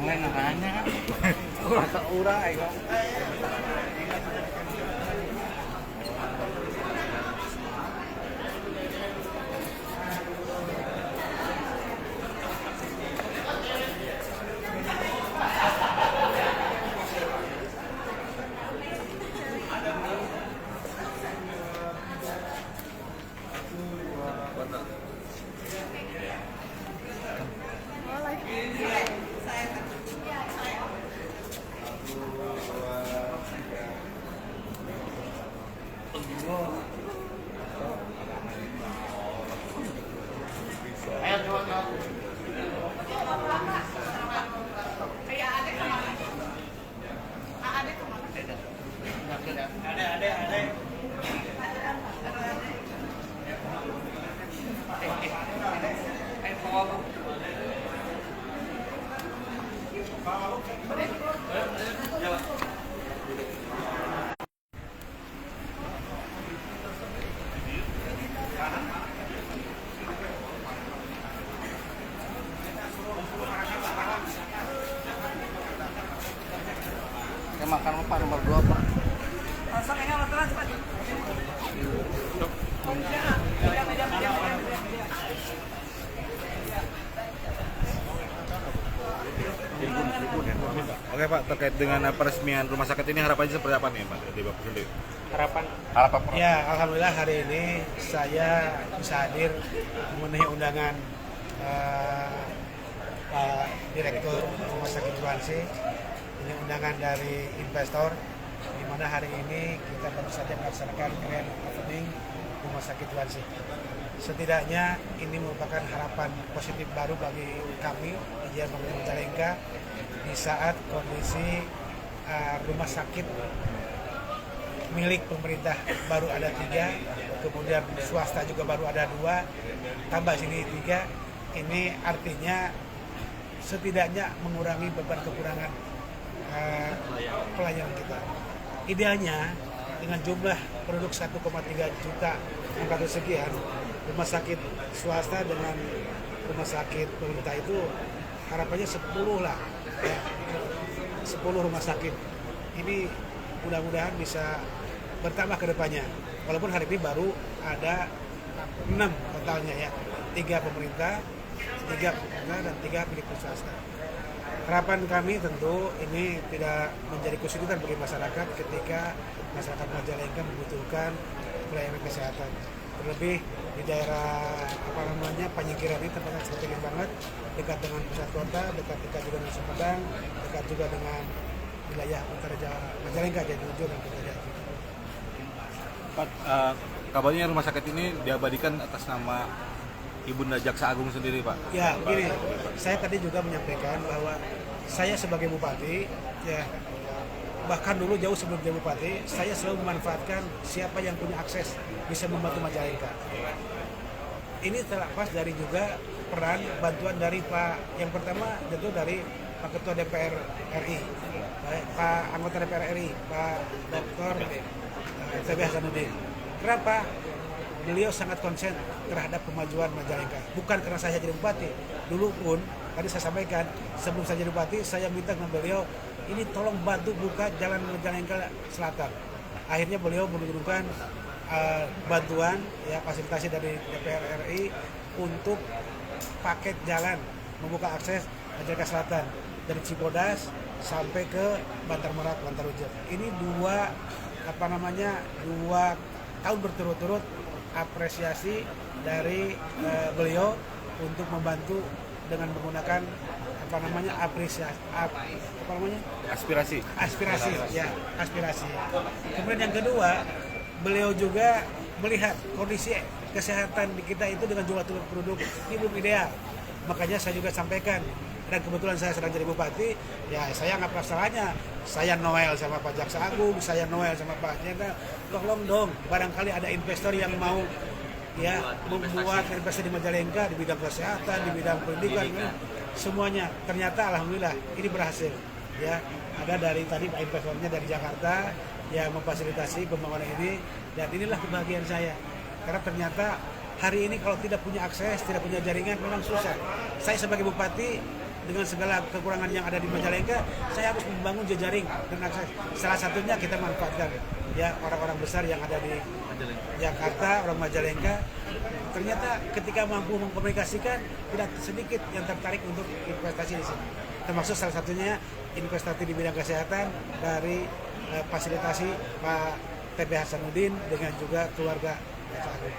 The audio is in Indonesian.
main nanya. Ulah tak urai. Makan lupa nomor 2 Pak. Sampai nggak telan cepat. Oke Pak, terkait dengan peresmian rumah sakit ini harapannya seperti apa nih Pak dari Bapak sendiri? Harapan Ya, alhamdulillah hari ini saya bisa hadir memenuhi undangan Pak Direktur Rumah Sakit Juansi. Ini undangan dari investor, di mana hari ini kita baru saja melaksanakan grand opening Rumah Sakit Juansi. Setidaknya ini merupakan harapan positif baru bagi kami di Jalan Majalengka di saat kondisi rumah sakit milik pemerintah baru ada 3, kemudian swasta juga baru ada 2, tambah sini 3. Ini artinya setidaknya mengurangi beban kekurangan pelayanan kita. Idealnya dengan jumlah penduduk 1,3 juta angka sekian, rumah sakit swasta dengan rumah sakit pemerintah itu harapannya 10 lah, ya. 10 rumah sakit ini mudah-mudahan bisa bertambah ke depannya. Walaupun hari ini baru ada 6 totalnya ya, 3 pemerintah, 3 pemerintah dan 3 milik swasta. Harapan kami tentu ini tidak menjadi kesulitan bagi masyarakat ketika masyarakat Majalengka membutuhkan pelayanan kesehatan. Terlebih di daerah Panyingkiran ini tempatnya strategis banget, dekat dengan pusat kota, dekat juga dengan Sumedang, dekat juga dengan wilayah utara Jawa, Majalengka, Jatiluhur dan Kota. Pak, kabarnya rumah sakit ini diabadikan atas nama Ibunda Jaksa Agung sendiri Pak. Ya, begini, saya tadi juga menyampaikan bahwa saya sebagai bupati, ya bahkan dulu jauh sebelum jadi bupati, saya selalu memanfaatkan siapa yang punya akses bisa membantu Majalengka. Ini terlepas dari juga peran bantuan dari Pak, yang pertama tentu dari Pak Ketua DPR RI, Pak Anggota DPR RI, Pak Dr. T.B. Hasanuddin. Kenapa? Beliau sangat konsen terhadap kemajuan Majalengka. Bukan karena saya jadi bupati. Dulu pun, tadi saya sampaikan, sebelum saya jadi bupati, saya minta ke beliau, ini tolong bantu buka jalan Majalengka Selatan. Akhirnya beliau menurunkan bantuan, ya fasilitasi dari DPR RI untuk paket jalan, membuka akses Majalengka Selatan dari Cibodas sampai ke Bantar Merak, Bantar Ujung. Ini 2 tahun berturut-turut apresiasi dari beliau untuk membantu dengan menggunakan aspirasi. Kemudian yang kedua, beliau juga melihat kondisi kesehatan di kita itu dengan jumlah penduduk ini belum ideal. Makanya saya juga sampaikan, dan kebetulan saya sedang jadi bupati, ya saya nggak masalahnya. Saya Noel sama Pak Jaksa Agung, saya Noel sama Pak Jenderal, tolong dong, barangkali ada investor yang mau ya membuat investasi di Majalengka di bidang kesehatan, di bidang pendidikan, semuanya. Ternyata alhamdulillah ini berhasil. Ya, ada dari tadi Pak investornya dari Jakarta yang memfasilitasi pembangunan ini, dan inilah kebahagiaan saya. Karena ternyata hari ini kalau tidak punya akses, tidak punya jaringan memang susah. Saya sebagai bupati dengan segala kekurangan yang ada di Majalengka, saya harus membangun jejaring dan akses. Salah satunya kita manfaatkan ya orang-orang besar yang ada di Jakarta, orang Majalengka. Ternyata ketika mampu mengkomunikasikan, tidak sedikit yang tertarik untuk investasi di sini. Termasuk salah satunya investasi di bidang kesehatan dari fasilitasi Pak TB Hasanuddin dengan juga keluarga Jaksa Agung.